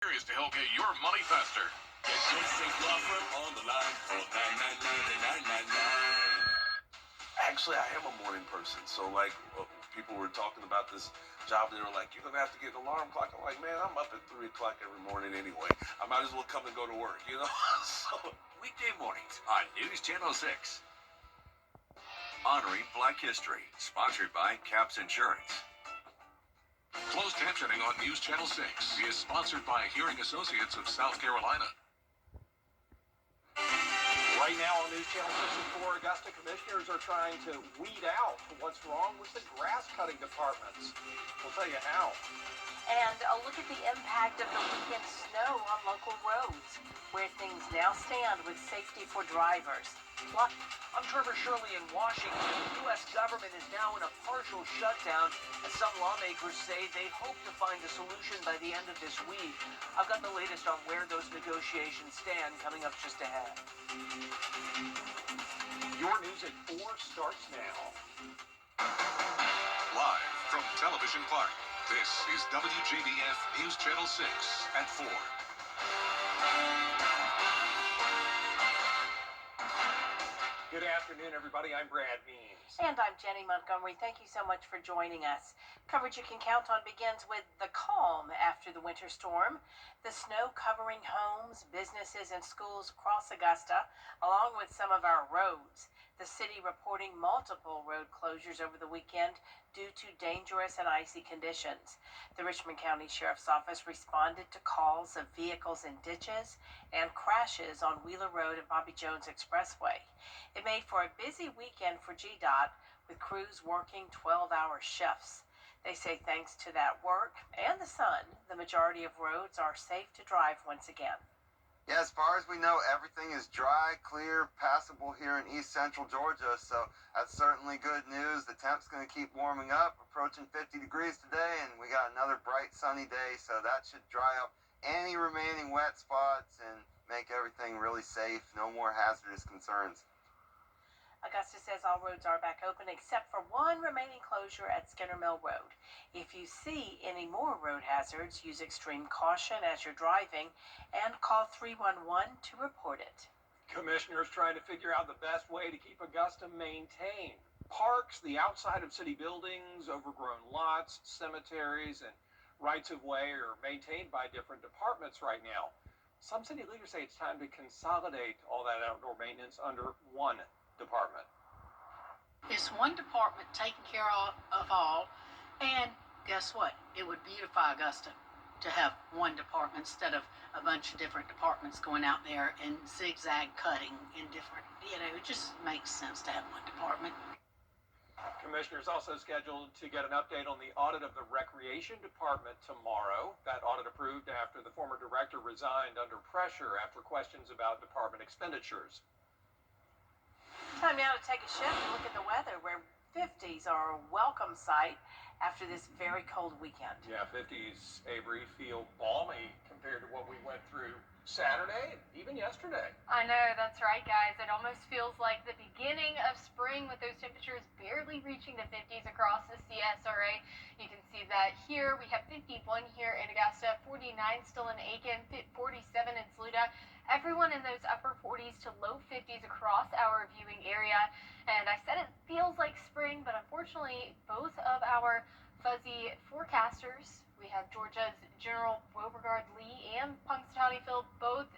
Is to help get your money faster. Get your safe law firm on the line. Call 999-9999. Actually, I am a morning person. So, people were talking about this job. They were like, you're going to have to get an alarm clock. I'm like, man, I'm up at 3 o'clock every morning anyway. I might as well come and go to work, you know? So, Weekday mornings on News Channel 6. Honoring Black History, sponsored by Caps Insurance. Closed captioning on News Channel 6 is sponsored by Hearing Associates of South Carolina. Right now on News Channel 64, Augusta commissioners are trying to weed out what's wrong with the grass cutting departments. We'll tell you how. And a look at the impact of the weekend snow on local roads, where things now stand with safety for drivers. Plus, I'm Trevor Shirley in Washington. The U.S. government is now in a partial shutdown, as some lawmakers say they hope to find a solution by the end of this week. I've got the latest on where those negotiations stand coming up just ahead. Your News at 4 starts now. Live from Television Park, this is WJBF News Channel 6 at 4. Good afternoon, everybody. I'm Brad Means. And I'm Jenny Montgomery. Thank you so much for joining us. Coverage you can count on begins with the calm after the winter storm. The snow covering homes, businesses, and schools across Augusta, along with some of our roads. The city reporting multiple road closures over the weekend due to dangerous and icy conditions. The Richmond County Sheriff's Office responded to calls of vehicles in ditches and crashes on Wheeler Road and Bobby Jones Expressway. It made for a busy weekend for GDOT, with crews working 12-hour shifts. They say thanks to that work and the sun, the majority of roads are safe to drive once again. Yeah, as far as we know, everything is dry, clear, passable here in East Central Georgia, so that's certainly good news. The temp's going to keep warming up, approaching 50 degrees today, and we got another bright sunny day, so that should dry up any remaining wet spots and make everything really safe. No more hazardous concerns. Augusta says all roads are back open except for one remaining closure at Skinner Mill Road. If you see any more road hazards, use extreme caution as you're driving and call 311 to report it. Commissioners trying to figure out the best way to keep Augusta maintained. Parks, the outside of city buildings, overgrown lots, cemeteries, and rights-of-way are maintained by different departments right now. Some city leaders say it's time to consolidate all that outdoor maintenance under one department. It's one department taking care of all, and guess what? It would beautify Augusta to have one department instead of a bunch of different departments going out there and zigzag cutting in different, it just makes sense to have one department. Commissioners also scheduled to get an update on the audit of the Recreation Department tomorrow. That audit approved after the former director resigned under pressure after questions about department expenditures. Time now to take a shift and look at the weather, where 50s are a welcome sight after this very cold weekend. Yeah, 50s, Avery, feel balmy compared to what we went through Saturday and even yesterday. I know, that's right, guys. It almost feels like the beginning of spring with those temperatures barely reaching the 50s across the CSRA. You can see that here. We have 51 here in Augusta, 49 still in Aiken, 47 in Saluda. Everyone in those upper 40s to low 50s across our viewing area. And I said it feels like spring, but unfortunately, both of our fuzzy forecasters, we have Georgia's General Beauregard Lee and Punxsutawney Phil, both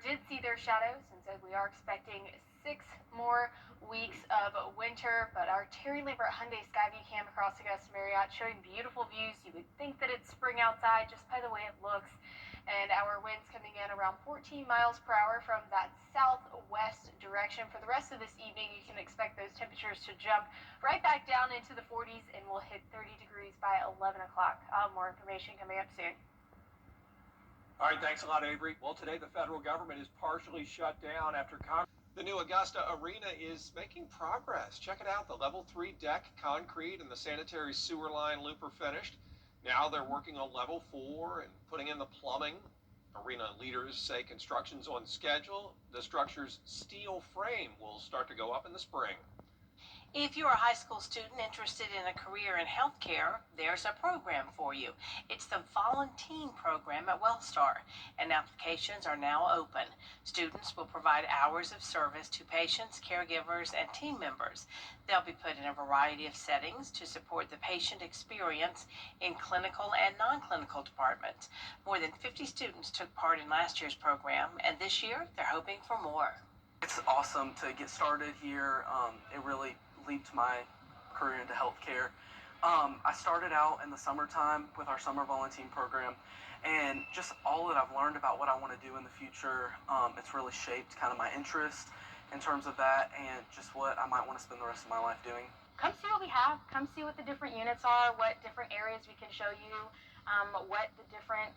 did see their shadows, and so we are expecting 6 more weeks of winter. But our Terry Lambert Hyundai Skyview cam across Augusta Marriott showing beautiful views. You would think that it's spring outside just by the way it looks. And our winds coming in around 14 miles per hour from that southwest direction. For the rest of this evening, you can expect those temperatures to jump right back down into the 40s, and we'll hit 30 degrees by 11 o'clock. More information coming up soon. All right, thanks a lot, Avery. Well, today the federal government is partially shut down after Congress. The new Augusta Arena is making progress. Check it out. The level 3 deck, concrete, and the sanitary sewer line loop are finished. Now they're working on level 4 and putting in the plumbing. Arena leaders say construction's on schedule. The structure's steel frame will start to go up in the spring. If you're a high school student interested in a career in healthcare, there's a program for you. It's the Volunteer program at Wellstar, and applications are now open. Students will provide hours of service to patients, caregivers, and team members. They'll be put in a variety of settings to support the patient experience in clinical and non-clinical departments. More than 50 students took part in last year's program, and this year they're hoping for more. It's awesome to get started here. It really leaped my career into healthcare. I started out in the summertime with our summer volunteering program, and just all that I've learned about what I want to do in the future, it's really shaped kind of my interest in terms of that and just what I might want to spend the rest of my life doing. Come see what we have. Come see what the different units are, what different areas we can show you, what the different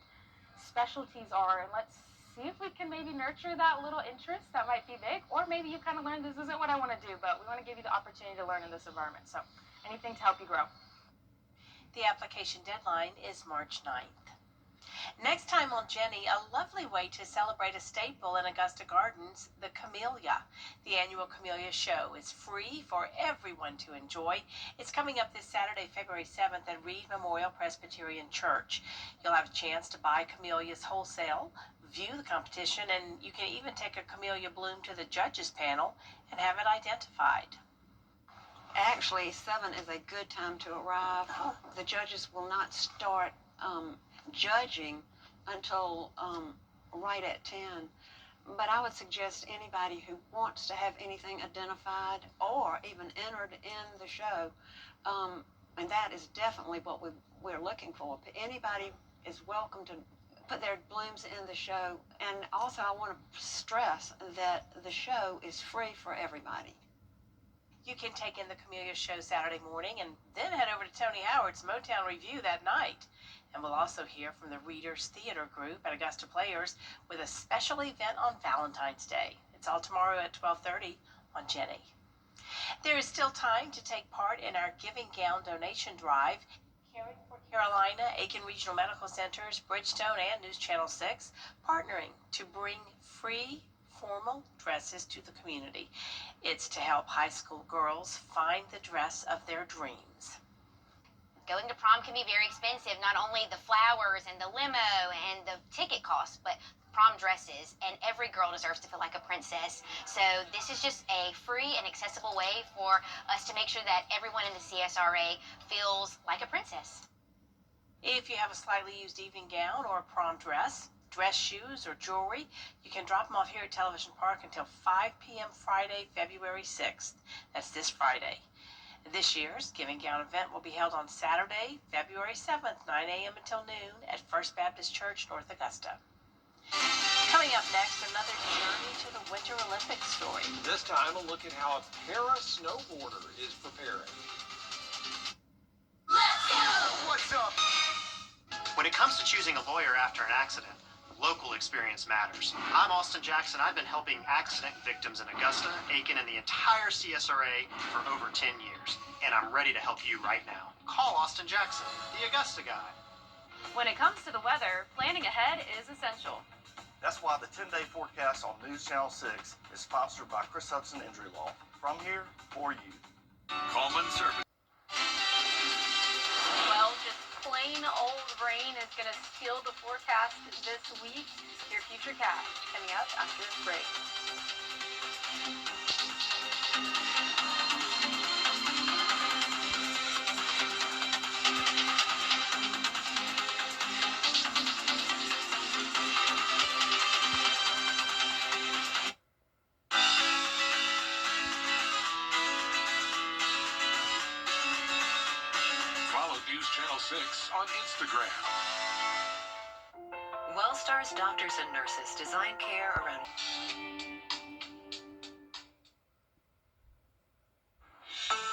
specialties are, and let's see if we can maybe nurture that little interest that might be big, or maybe you kind of learn this isn't what I want to do, but we want to give you the opportunity to learn in this environment. So anything to help you grow. The application deadline is March 9th. Next time on Jenny, a lovely way to celebrate a staple in Augusta Gardens, the Camellia. The annual Camellia Show is free for everyone to enjoy. It's coming up this Saturday, February 7th at Reed Memorial Presbyterian Church. You'll have a chance to buy camellias wholesale, view the competition, and you can even take a camellia bloom to the judges panel and have it identified. Actually, 7 is a good time to arrive. The judges will not start judging until right at 10. But I would suggest anybody who wants to have anything identified or even entered in the show, and that is definitely what we're looking for. Anybody is welcome to put their blooms in the show. And also I want to stress that the show is free for everybody. You can take in the Camellia Show Saturday morning and then head over to Tony Howard's Motown Review that night. And we'll also hear from the Readers Theater Group at Augusta Players with a special event on Valentine's Day. It's all tomorrow at 12:30 on Jenny. There is still time to take part in our Giving Gown donation drive. Caring for Carolina, Aiken Regional Medical Centers, Bridgestone, and News Channel 6 partnering to bring free formal dresses to the community. It's to help high school girls find the dress of their dreams. Going to prom can be very expensive, not only the flowers and the limo and the ticket costs, but prom dresses, and every girl deserves to feel like a princess. So this is just a free and accessible way for us to make sure that everyone in the CSRA feels like a princess. If you have a slightly used evening gown or a prom dress, dress shoes, or jewelry, you can drop them off here at Television Park until 5 p.m. Friday, February 6th. That's this Friday. This year's Giving Gown event will be held on Saturday, February 7th, 9 a.m. until noon at First Baptist Church, North Augusta. Coming up next, another journey to the Winter Olympics story. This time, a look at how a para-snowboarder is preparing. Let's go! What's up? When it comes to choosing a lawyer after an accident, local experience matters. I'm Austin Jackson. I've been helping accident victims in Augusta, Aiken, and the entire CSRA for over 10 years. And I'm ready to help you right now. Call Austin Jackson, the Augusta guy. When it comes to the weather, planning ahead is essential. That's why the 10-day forecast on News Channel 6 is sponsored by Chris Hudson Injury Law. From here, for you. Coleman Service. Well, just plain old rain is going to steal the forecast this week. Your future cast coming up after this break. Follow News Channel 6 on Instagram. Wellstar's doctors and nurses design care around.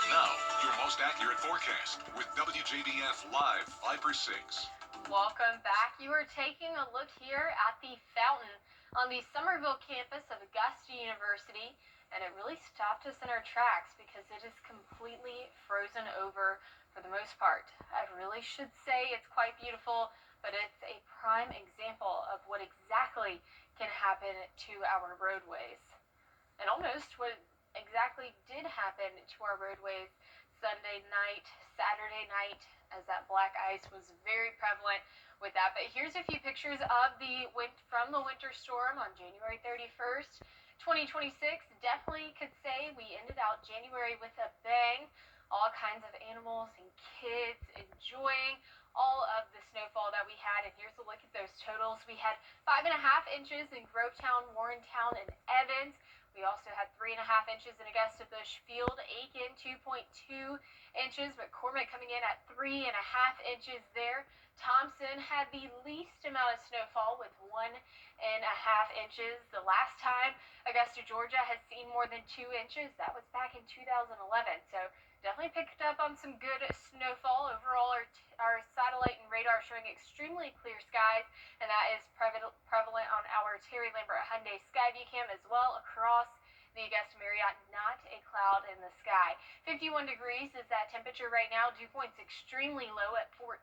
Now, your most accurate forecast with WJBF Live 5/6. Welcome back. You are taking a look here at the fountain on the Somerville campus of Augusta University, and it really stopped us in our tracks because it is completely frozen over for the most part. I really should say it's quite beautiful, but it's a prime example of what exactly can happen to our roadways. And almost what exactly did happen to our roadways Sunday night, Saturday night, as that black ice was very prevalent with that. But here's a few pictures of from the winter storm on January 31st, 2026. Definitely could say we ended out January with a bang. All kinds of animals and kids enjoying all of the snowfall that we had. And here's a look at those totals. We had 5.5 inches in Grovetown, Warrentown, and Evans. We also had 3.5 inches in Augusta Bushfield, Aiken 2.2 inches, McCormick coming in at 3.5 inches there. Thompson had the least amount of snowfall with 1.5 inches. The last time Augusta, Georgia has seen more than 2 inches, that was back in 2011. So definitely picked up on some good snowfall. Overall, our satellite and radar showing extremely clear skies, and that is prevalent on our Terry Lambert Hyundai Skyview Cam as well across the Augusta Marriott. Not a cloud in the sky. 51 degrees is that temperature right now. Dew point's extremely low at 14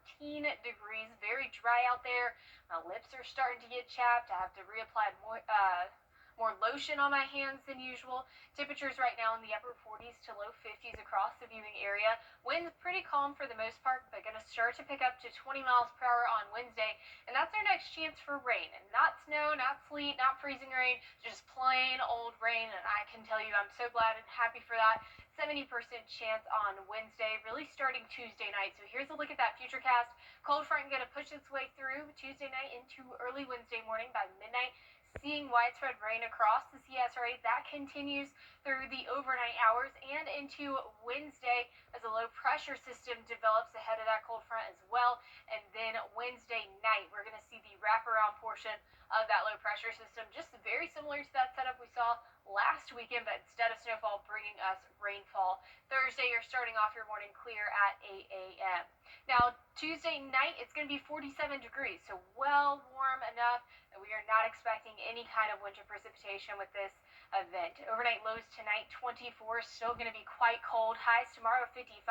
degrees. Very dry out there. My lips are starting to get chapped. I have to reapply more lotion on my hands than usual. Temperatures right now in the upper 40s to low 50s across the viewing area. Winds pretty calm for the most part, but going to start to pick up to 20 miles per hour on Wednesday. And that's our next chance for rain. And not snow, not sleet, not freezing rain, just plain old rain. And I can tell you I'm so glad and happy for that. 70% chance on Wednesday, really starting Tuesday night. So here's a look at that futurecast. Cold front going to push its way through Tuesday night into early Wednesday morning. By midnight, seeing widespread rain across the CSRA. That continues through the overnight hours and into Wednesday as a low pressure system develops ahead of that cold front as well. And then Wednesday night, we're going to see the wraparound portion of that low pressure system, just very similar to that setup we saw last weekend, but instead of snowfall, bringing us rainfall. Thursday, you're starting off your morning clear at 8 a.m. Now, Tuesday night, it's going to be 47 degrees, so well warm enough that we are not expecting any kind of winter precipitation with this event. Overnight lows tonight, 24, still going to be quite cold. Highs tomorrow, 55.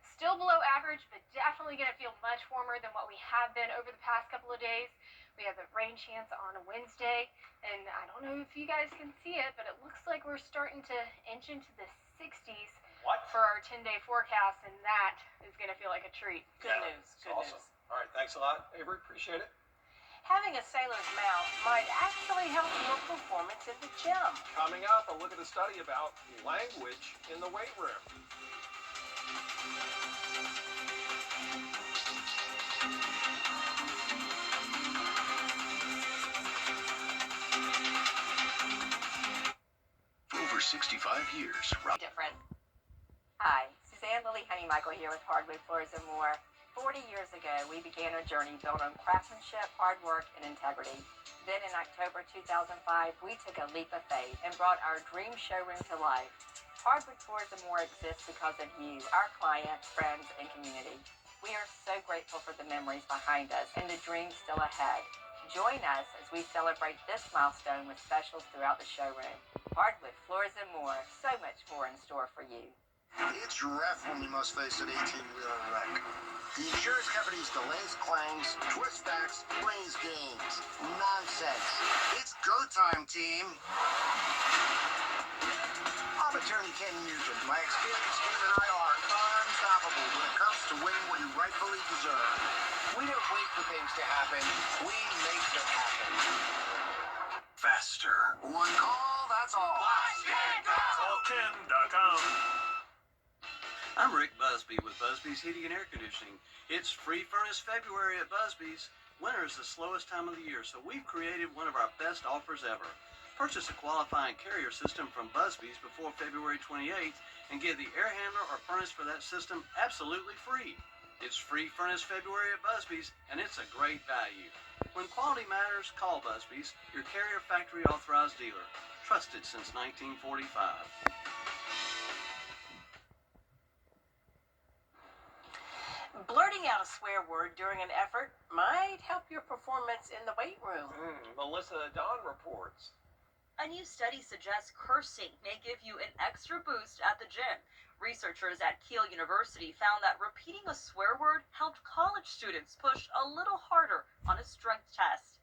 Still below average, but definitely going to feel much warmer than what we have been over the past couple of days. We have a rain chance on Wednesday, and I don't know if you guys can see it, but it looks like we're starting to inch into the 60s for our 10-day forecast, and that is going to feel like a treat. Good news. Good awesome. news. All right, thanks a lot, Avery. Appreciate it. Having a sailor's mouth might actually help your performance in the gym. Coming up, a look at a study about language in the weight room. For over 65 years, Different. Hi, Suzanne Lily Honeymichael here with Hardwood Floors and More. 40 years ago, we began a journey built on craftsmanship, hard work, and integrity. Then in October 2005, we took a leap of faith and brought our dream showroom to life. Hardwood Floors and More exists because of you, our clients, friends, and community. We are so grateful for the memories behind us and the dreams still ahead. Join us as we celebrate this milestone with specials throughout the showroom. Hardwood Floors and More, so much more in store for you. It's rough when you must face an 18-wheeler wreck. The insurance company's delays claims, twist backs, plays games. Nonsense. It's go time, team. I'm attorney Ken Nugent. My experienced team and I are unstoppable when it comes to winning what you rightfully deserve. We don't wait for things to happen. We make them happen. faster. One call, that's all. Call10.com. I'm Rick Busby with Busby's Heating and Air Conditioning. It's Free Furnace February at Busby's. Winter is the slowest time of the year, so we've created one of our best offers ever. Purchase a qualifying carrier system from Busby's before February 28th and get the air handler or furnace for that system absolutely free. It's Free Furnace February at Busby's, and it's a great value. When quality matters, call Busby's, your carrier factory authorized dealer. Trusted since 1945. Blurting out a swear word during an effort might help your performance in the weight room. Melissa Don reports. A new study suggests cursing may give you an extra boost at the gym. Researchers at Keele University found that repeating a swear word helped college students push a little harder on a strength test.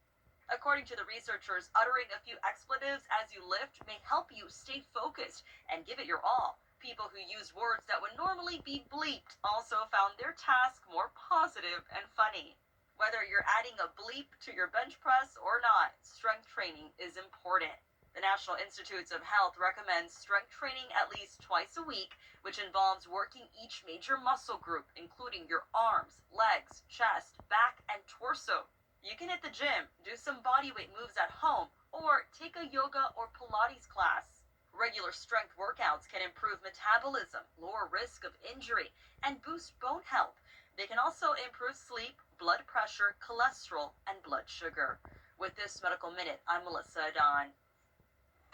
According According to the researchers, uttering a few expletives as you lift may help you stay focused and give it your all. People who used words that would normally be bleeped also found their task more positive and funny. Whether you're adding a bleep to your bench press or not, strength training is important. The National Institutes of Health recommends strength training at least twice a week, which involves working each major muscle group, including your arms, legs, chest, back, and torso. You can hit the gym, do some bodyweight moves at home, or take a yoga or Pilates class. Regular strength workouts can improve metabolism, lower risk of injury, and boost bone health. They can also improve sleep, blood pressure, cholesterol, and blood sugar. With this Medical Minute, I'm Melissa Adon.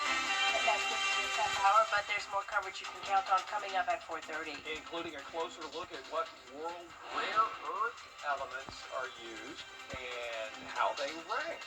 And that's it for this half hour, but there's more coverage you can count on coming up at 4:30. Including a closer look at what world rare earth elements are used and how they rank.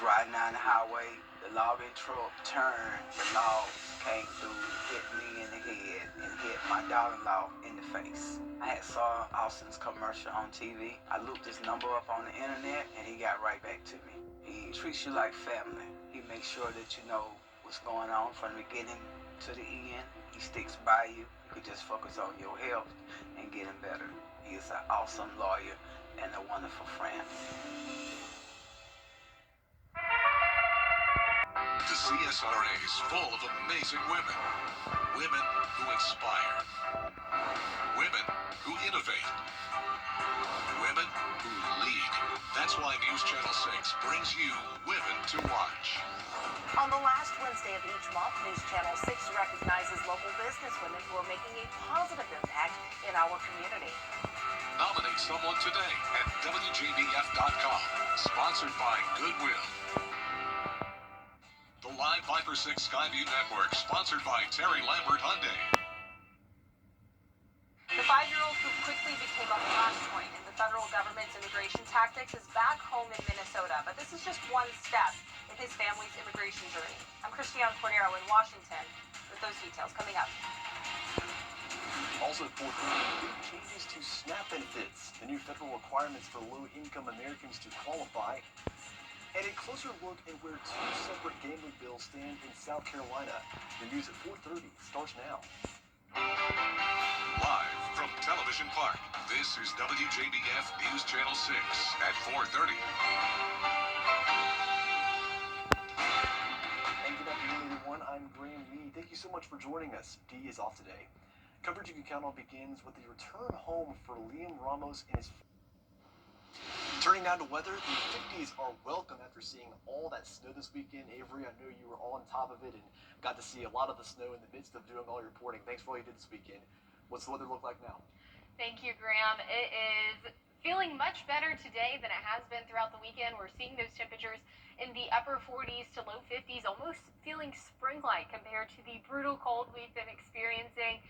Riding down the highway, the logging truck turned, the logs came through, hit me in the head, and hit my daughter-in-law in the face. I had saw Austin's commercial on TV. I looked his number up on the internet, and he got right back to me. He treats you like family. He makes sure that you know what's going on from the beginning to the end. He sticks by you. You can just focus on your health and getting better. He is an awesome lawyer and a wonderful friend. The CSRA is full of amazing women. Women who inspire. Women who innovate. Women who lead. That's why News Channel 6 brings you Women to Watch. On the last Wednesday of each month, News Channel 6 recognizes local businesswomen who are making a positive impact in our community. Nominate someone today at WJBF.com. Sponsored by Goodwill. The Live 5 for 6 Skyview Network, sponsored by Terry Lambert Hyundai. The 5-year-old who quickly became a flashpoint in the federal government's immigration tactics is back home in Minnesota, but this is just one step in his family's immigration journey. I'm Christiane Cordero in Washington with those details coming up. Also, for big changes to SNAP benefits, the new federal requirements for low-income Americans to qualify, and a closer look at where two separate gambling bills stand in South Carolina. The news at 4:30 starts now. Live from Television Park, this is WJBF News Channel 6 at 4:30. And good afternoon, everyone. I'm Graham Lee. Thank you so much for joining us. D is off today. Coverage you can count on begins with the return home for Liam Ramos and his. Turning now to weather, the 50s are welcome after seeing all that snow this weekend. Avery, I know you were all on top of it and got to see a lot of the snow in the midst of doing all your reporting. Thanks for all you did this weekend. What's the weather look like now? Thank you, Graham. It is feeling much better today than it has been throughout the weekend. We're seeing those temperatures in the upper 40s to low 50s, almost feeling spring-like compared to the brutal cold we've been experiencing.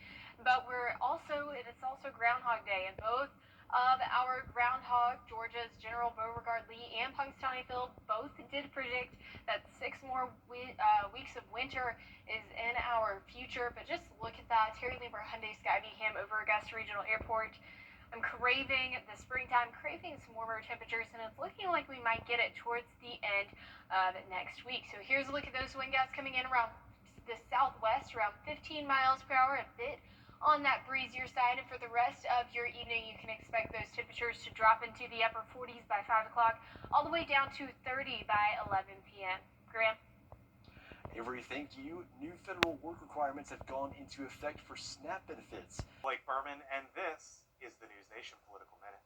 But it's also Groundhog Day, and both of our groundhog, Georgia's General Beauregard Lee and Punxsutawney Phil, both did predict that 6 more weeks of winter is in our future. But just look at that. Terry Lambert Hyundai Skyview Ham over Augusta Regional Airport. I'm craving the springtime, craving some warmer temperatures, and it's looking like we might get it towards the end of next week. So here's a look at those wind gusts coming in around the southwest, around 15 miles per hour, a bit on that breezier side. And for the rest of your evening, you can expect those temperatures to drop into the upper 40s by 5 o'clock, all the way down to 30 by 11 p.m. Graham? Avery, thank you. New federal work requirements have gone into effect for SNAP benefits. Blake Berman, and this is the News Nation Political Minute.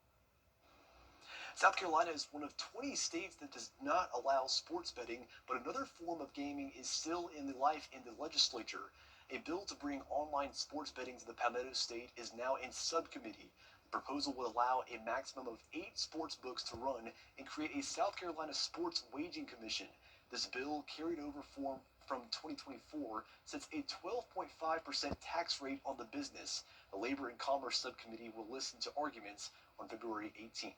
South Carolina is one of 20 states that does not allow sports betting, but another form of gaming is still in the life in the legislature. A bill to bring online sports betting to the Palmetto State is now in subcommittee. The proposal would allow a maximum of 8 sports books to run and create a South Carolina Sports Waging Commission. This bill, carried over from 2024, sets a 12.5% tax rate on the business. The Labor and Commerce Subcommittee will listen to arguments on February 18th.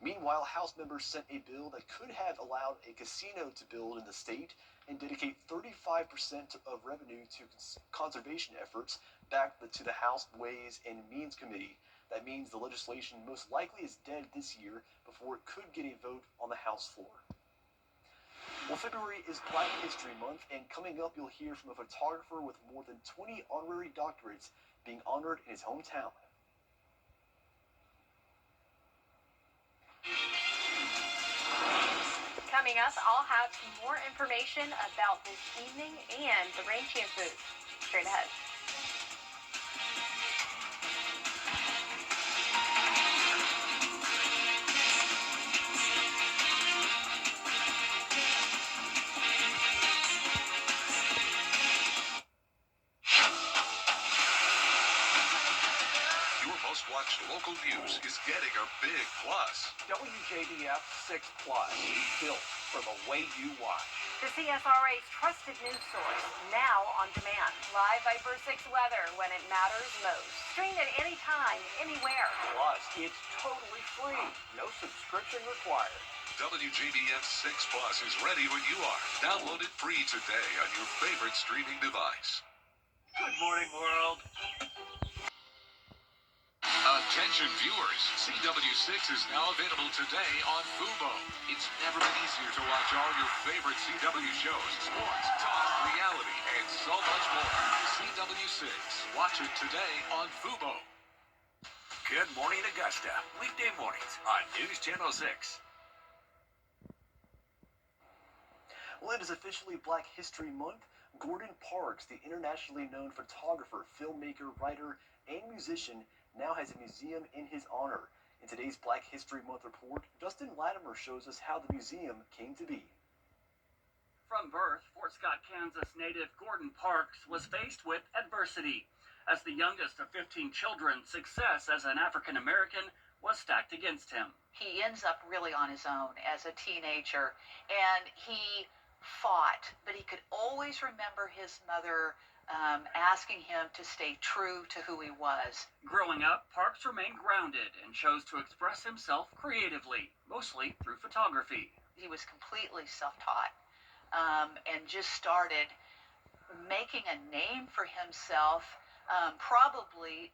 Meanwhile, House members sent a bill that could have allowed a casino to build in the state and dedicate 35% of revenue to conservation efforts back to the House Ways and Means Committee. That means the legislation most likely is dead this year before it could get a vote on the House floor. Well, February is Black History Month, and coming up you'll hear from a photographer with more than 20 honorary doctorates being honored in his hometown. Coming up, I'll have some more information about this evening and the Rain Chance booth. Straight ahead. Your most watched local news is getting a big plus. WJBF 6 Plus, built for the way you watch. The CSRA's trusted news source, now on demand. Live Viper 6 weather when it matters most. Stream it anytime, anywhere. Plus, it's totally free. No subscription required. WJBF 6 Plus is ready when you are. Download it free today on your favorite streaming device. Good morning, world. Attention viewers, CW6 is now available today on Fubo. It's never been easier to watch all your favorite CW shows, sports, talk, reality, and so much more. CW6. Watch it today on Fubo. Good morning, Augusta. Weekday mornings on News Channel 6. Well, it is officially Black History Month. Gordon Parks, the internationally known photographer, filmmaker, writer, and musician, now has a museum in his honor. In today's Black History Month report, Justin Latimer shows us how the museum came to be. From birth, Fort Scott, Kansas native Gordon Parks was faced with adversity. As the youngest of 15 children, success as an African American was stacked against him. He ends up really on his own as a teenager, and he fought, but he could always remember his mother asking him to stay true to who he was. Growing up, Parks remained grounded and chose to express himself creatively, mostly through photography. He was completely self-taught and just started making a name for himself. Probably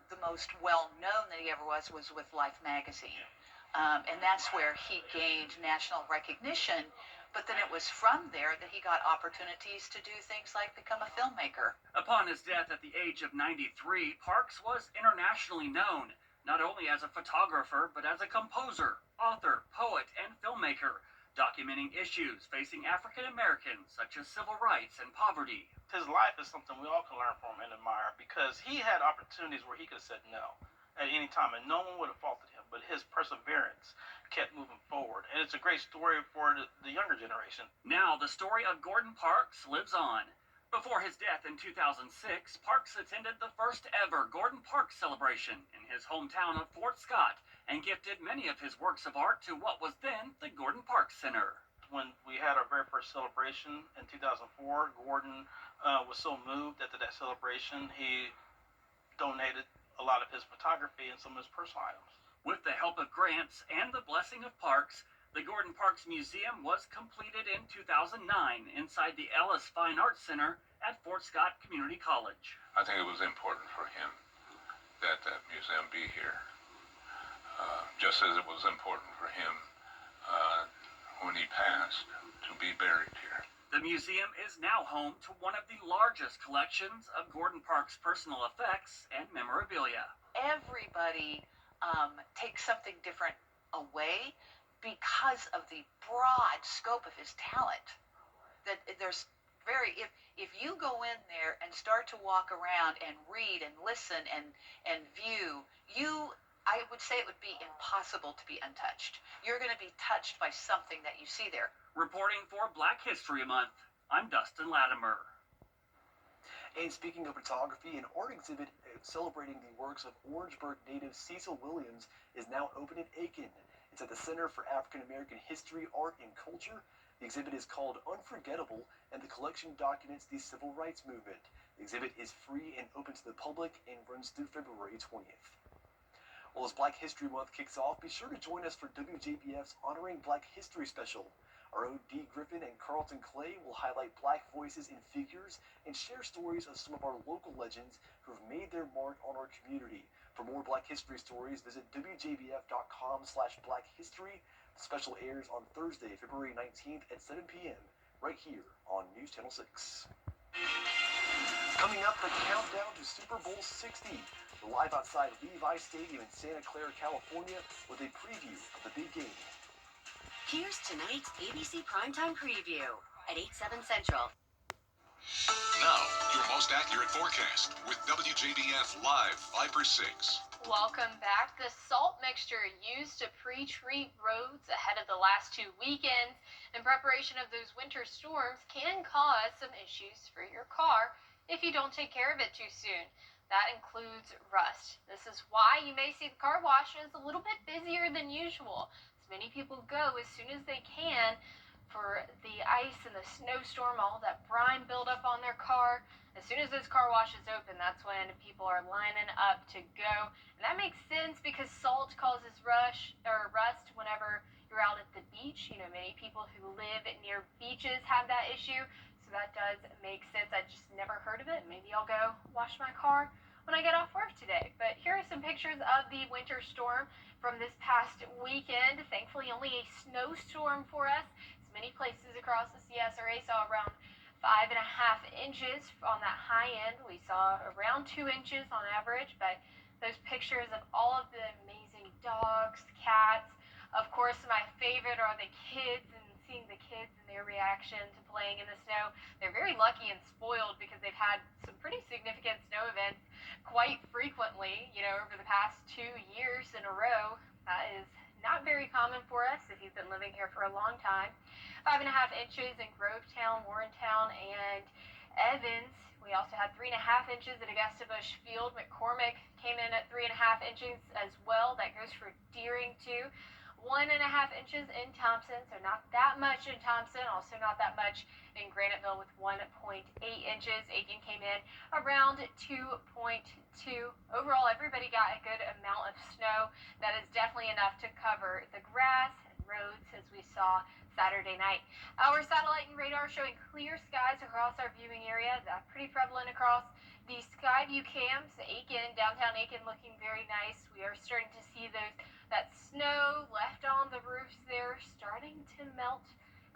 the most well-known that he ever was with Life magazine. And that's where he gained national recognition. But then it was from there that he got opportunities to do things like become a filmmaker. Upon his death at the age of 93, Parks was internationally known, not only as a photographer, but as a composer, author, poet, and filmmaker, documenting issues facing African Americans, such as civil rights and poverty. His life is something we all can learn from and admire, because he had opportunities where he could have said no at any time, and no one would have faulted him, but his perseverance kept moving forward, and it's a great story for the younger generation. Now, the story of Gordon Parks lives on. Before his death in 2006, Parks attended the first ever Gordon Parks celebration in his hometown of Fort Scott and gifted many of his works of art to what was then the Gordon Parks Center. When we had our very first celebration in 2004, Gordon was so moved after that celebration, he donated a lot of his photography and some of his personal items. With the help of grants and the blessing of Parks, the Gordon Parks Museum was completed in 2009 inside the Ellis Fine Arts Center at Fort Scott Community College. I think it was important for him that that museum be here, just as it was important for him when he passed to be buried here. The museum is now home to one of the largest collections of Gordon Parks' personal effects and memorabilia. Everybody takes something different away because of the broad scope of his talent. That there's if you go in there and start to walk around and read and listen and view, I would say it would be impossible to be untouched. You're going to be touched by something that you see there. Reporting for Black History Month, I'm Dustin Latimer. And speaking of photography, an art exhibit celebrating the works of Orangeburg native Cecil Williams is now open in Aiken. It's at the Center for African American History, Art, and Culture. The exhibit is called Unforgettable, and the collection documents the civil rights movement. The exhibit is free and open to the public and runs through February 20th. Well, as Black History Month kicks off, be sure to join us for WJBF's Honoring Black History special. Our own Dee Griffin and Carlton Clay will highlight Black voices and figures and share stories of some of our local legends who have made their mark on our community. For more Black History stories, visit WJBF.com/blackhistory. The special airs on Thursday, February 19th at 7 p.m. right here on News Channel 6. Coming up, the countdown to Super Bowl 60. We're live outside Levi Stadium in Santa Clara, California with a preview of the big game. Here's tonight's ABC Primetime Preview at 8/7 Central. Now, your most accurate forecast with WJBF Live 5/6. Welcome back. The salt mixture used to pre-treat roads ahead of the last 2 weekends in preparation of those winter storms can cause some issues for your car if you don't take care of it too soon. That includes rust. This is why you may see the car washes a little bit busier than usual. Many people go as soon as they can for the ice and the snowstorm, all that brine buildup on their car. As soon as those car washes open, that's when people are lining up to go. And that makes sense because salt causes rust whenever you're out at the beach. You know, many people who live near beaches have that issue. So that does make sense. I just never heard of it. Maybe I'll go wash my car when I get off work today. But here are some pictures of the winter storm from this past weekend. Thankfully, only a snowstorm for us. As many places across the CSRA saw around 5.5 inches on that high end. We saw around 2 inches on average, but those pictures of all of the amazing dogs, cats. Of course, my favorite are the kids and seeing the kids and their reaction to playing in the snow. They're very lucky and spoiled because they've had some pretty significant snow events quite frequently, you know, over the past 2 years in a row. That is not very common for us if you've been living here for a long time. 5.5 inches in Grovetown, Warrentown, and Evans. We also had 3.5 inches at Augusta Bush Field. McCormick came in at 3.5 inches as well. That goes for Deering too. 1.5 inches in Thompson, so not that much in Thompson, also not that much in Graniteville with 1.8 inches. Aiken came in around 2.2. Overall, everybody got a good amount of snow. That is definitely enough to cover the grass and roads as we saw Saturday night. Our satellite and radar showing clear skies across our viewing area. That's pretty prevalent across the Skyview cams. Aiken, downtown Aiken, looking very nice. We are starting to see that snow left on the roofs there starting to melt.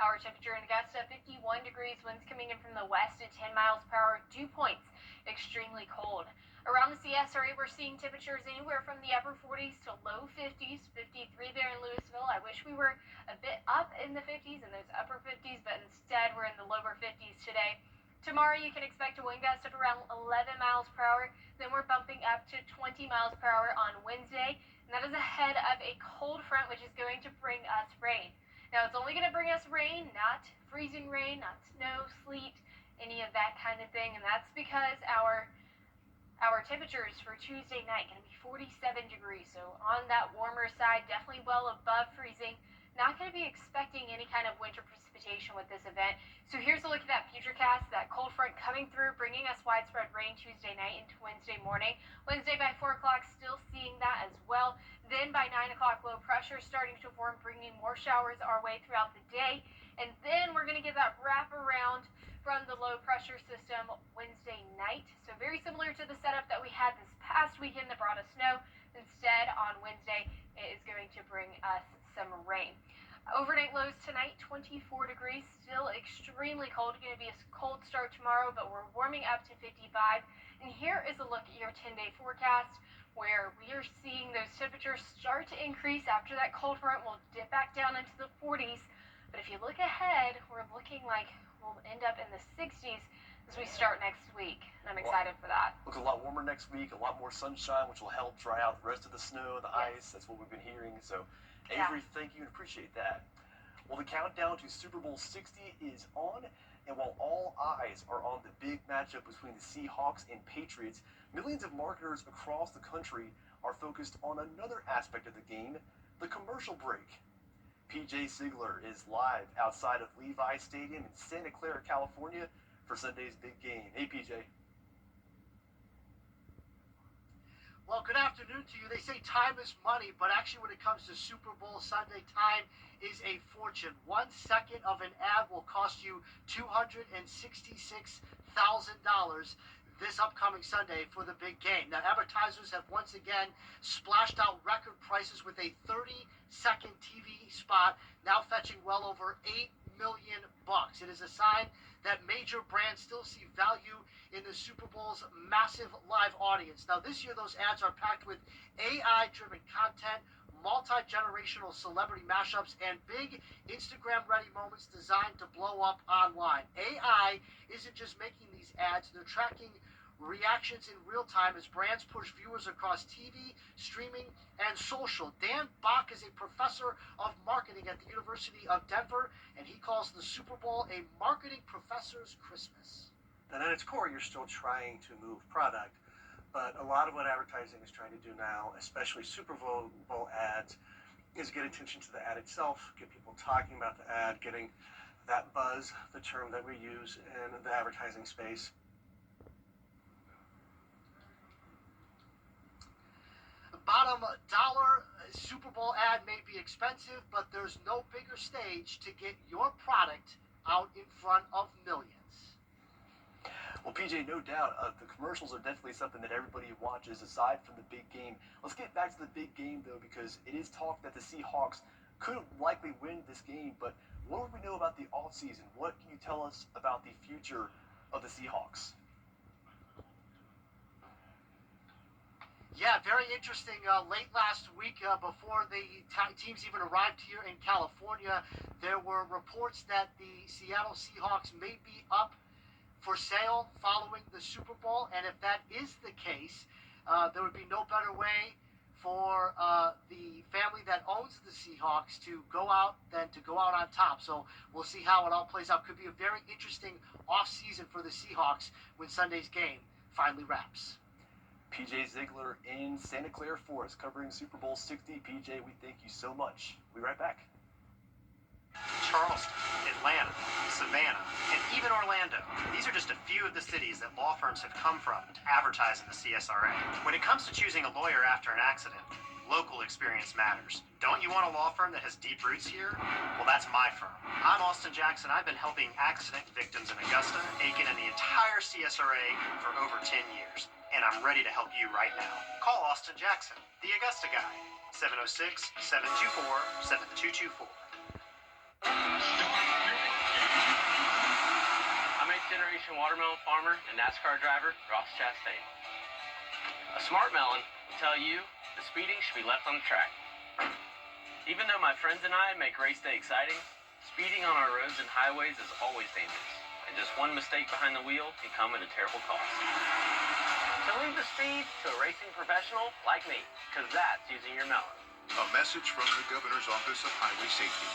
Our temperature in Augusta, 51 degrees, winds coming in from the west at 10 miles per hour. Dew points, extremely cold. Around the CSRA, we're seeing temperatures anywhere from the upper 40s to low 50s, 53 there in Louisville. I wish we were a bit up in the 50s and those upper 50s, but instead we're in the lower 50s today. Tomorrow you can expect a wind gust of around 11 miles per hour. Then we're bumping up to 20 miles per hour on Wednesday. And that is ahead of a cold front, which is going to bring us rain. Now, it's only going to bring us rain, not freezing rain, not snow, sleet, any of that kind of thing. And that's because our temperatures for Tuesday night going to be 47 degrees. So on that warmer side, definitely well above freezing. Not going to be expecting any kind of winter precipitation with this event. So here's a look at that futurecast, that cold front coming through, bringing us widespread rain Tuesday night into Wednesday morning. Wednesday by 4 o'clock, still seeing that as well. Then by 9 o'clock, low pressure starting to form, bringing more showers our way throughout the day. And then we're going to get that wrap around from the low pressure system Wednesday night. So very similar to the setup that we had this past weekend that brought us snow. Instead, on Wednesday, it is going to bring us some rain. Overnight lows tonight, 24 degrees, still extremely cold. Going to be a cold start tomorrow, but we're warming up to 55. And here is a look at your 10-day forecast, where we are seeing those temperatures start to increase after that cold front will dip back down into the 40s. But if you look ahead, we're looking like we'll end up in the 60s as we start next week. And I'm excited for that. Looks a lot warmer next week, a lot more sunshine, which will help dry out the rest of the snow, the ice. That's what we've been hearing. So, Avery, thank you and appreciate that. Well, the countdown to Super Bowl 60 is on. And while all eyes are on the big matchup between the Seahawks and Patriots, millions of marketers across the country are focused on another aspect of the game, the commercial break. PJ Ziegler is live outside of Levi Stadium in Santa Clara, California for Sunday's big game. Hey, PJ. Well, good afternoon to you. They say time is money, but actually when it comes to Super Bowl Sunday, time is a fortune. 1 second of an ad will cost you $266,000 this upcoming Sunday for the big game. Now, advertisers have once again splashed out record prices with a 30-second TV spot now fetching well over $8 million. It is a sign that major brands still see value in the Super Bowl's massive live audience. Now, this year, those ads are packed with AI-driven content, multi-generational celebrity mashups, and big Instagram-ready moments designed to blow up online. AI isn't just making these ads, they're tracking reactions in real time as brands push viewers across TV, streaming, and social. Dan Bach is a professor of marketing at the University of Denver, and he calls the Super Bowl a marketing professor's Christmas. And at its core, you're still trying to move product. But a lot of what advertising is trying to do now, especially Super Bowl ads, is get attention to the ad itself, get people talking about the ad, getting that buzz, the term that we use in the advertising space. The bottom dollar Super Bowl ad may be expensive, but there's no bigger stage to get your product out in front of millions. Well, PJ, no doubt, the commercials are definitely something that everybody watches aside from the big game. Let's get back to the big game, though, because it is talk that the Seahawks could likely win this game. But what do we know about the offseason? What can you tell us about the future of the Seahawks? Yeah, very interesting. Late last week, before the teams even arrived here in California, there were reports that the Seattle Seahawks may be up for sale following the Super Bowl, and if that is the case, there would be no better way for the family that owns the Seahawks to go out than to go out on top. So we'll see how it all plays out. Could be a very interesting offseason for the Seahawks when Sunday's game finally wraps. PJ Ziegler in Santa Clara for us, covering Super Bowl 60. PJ, we thank you so much. We'll be right back. Charleston, Atlanta, Savannah, and even Orlando. These are just a few of the cities that law firms have come from to advertise in the CSRA. When it comes to choosing a lawyer after an accident, local experience matters. Don't you want a law firm that has deep roots here? Well, that's my firm. I'm Austin Jackson. I've been helping accident victims in Augusta, Aiken, and the entire CSRA for over 10 years. And I'm ready to help you right now. Call Austin Jackson, the Augusta guy, 706-724-7224. I'm 8th generation watermelon farmer and NASCAR driver Ross Chastain. A smart melon will tell you the speeding should be left on the track. Even though my friends and I make race day exciting, speeding on our roads and highways is always dangerous, and just one mistake behind the wheel can come at a terrible cost. So leave the speed to a racing professional like me, because that's using your melon. A message from the Governor's Office of Highway Safety.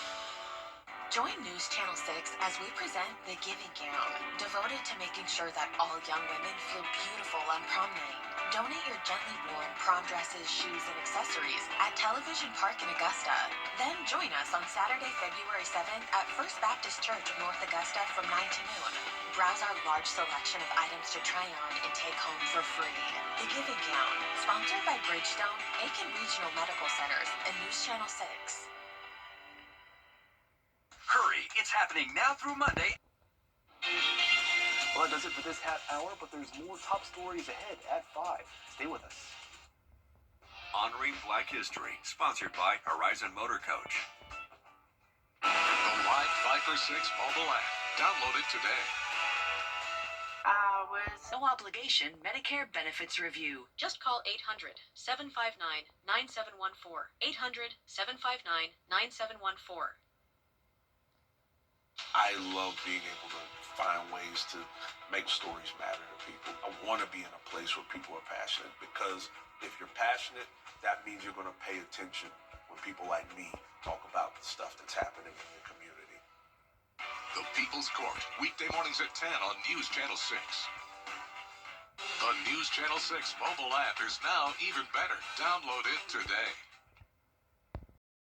Join News Channel 6 as we present The Giving Gown, devoted to making sure that all young women feel beautiful on prom night. Donate your gently worn prom dresses, shoes, and accessories at Television Park in Augusta. Then join us on Saturday, February 7th at First Baptist Church of North Augusta from 9 to noon. Browse our large selection of items to try on and take home for free. The Giving Gown, sponsored by Bridgestone, Aiken Regional Medical Centers, and News Channel 6. Hurry, it's happening now through Monday. Well, that does it for this half hour, but there's more top stories ahead at 5. Stay with us. Honoring Black History, sponsored by Horizon Motor Coach. The live 5 for 6 mobile app. Download it today. No obligation Medicare benefits review. Just call 800-759-9714. 800-759-9714. I love being able to find ways to make stories matter to people. I want to be in a place where people are passionate, because if you're passionate, that means you're going to pay attention when people like me talk about the stuff that's happening in your community. The People Appeals Court. Weekday mornings at 10 on News Channel 6. The News Channel 6 mobile app is now even better. Download it today.